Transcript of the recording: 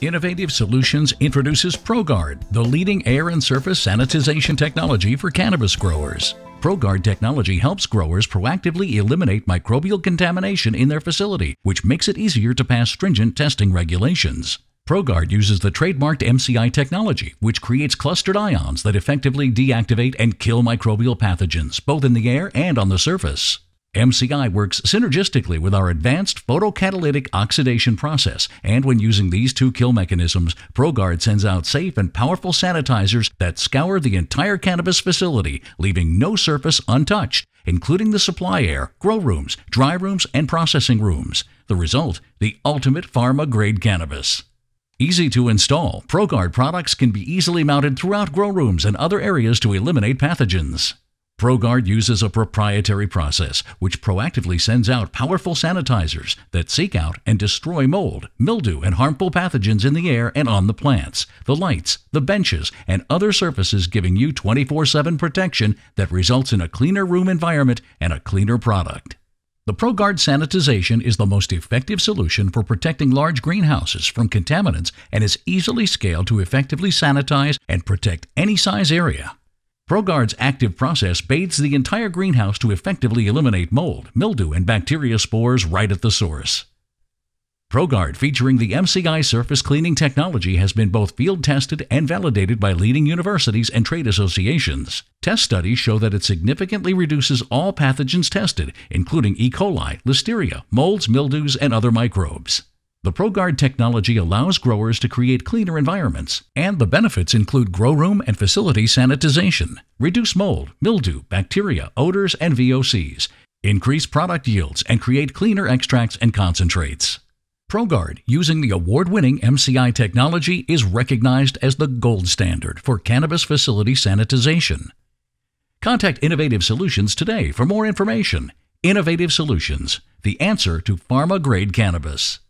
Innovative Solutions introduces ProGuard, the leading air and surface sanitization technology for cannabis growers. ProGuard technology helps growers proactively eliminate microbial contamination in their facility, which makes it easier to pass stringent testing regulations. ProGuard uses the trademarked MCI technology, which creates clustered ions that effectively deactivate and kill microbial pathogens, both in the air and on the surface. MCI works synergistically with our advanced photocatalytic oxidation process, and when using these two kill mechanisms, ProGuard sends out safe and powerful sanitizers that scour the entire cannabis facility, leaving no surface untouched, including the supply air, grow rooms, dry rooms, and processing rooms. The result, the ultimate pharma-grade cannabis. Easy to install, ProGuard products can be easily mounted throughout grow rooms and other areas to eliminate pathogens. ProGuard uses a proprietary process which proactively sends out powerful sanitizers that seek out and destroy mold, mildew, and harmful pathogens in the air and on the plants, the lights, the benches, and other surfaces, giving you 24/7 protection that results in a cleaner room environment and a cleaner product. The ProGuard sanitization is the most effective solution for protecting large greenhouses from contaminants and is easily scaled to effectively sanitize and protect any size area. ProGuard's active process bathes the entire greenhouse to effectively eliminate mold, mildew, and bacteria spores right at the source. ProGuard, featuring the MCI surface cleaning technology, has been both field tested and validated by leading universities and trade associations. Test studies show that it significantly reduces all pathogens tested, including E. coli, listeria, molds, mildews, and other microbes. The ProGuard technology allows growers to create cleaner environments, and the benefits include grow room and facility sanitization, reduce mold, mildew, bacteria, odors, and VOCs, increase product yields, and create cleaner extracts and concentrates. ProGuard, using the award-winning MCI technology, is recognized as the gold standard for cannabis facility sanitization. Contact Innovative Solutions today for more information. Innovative Solutions, the answer to pharma-grade cannabis.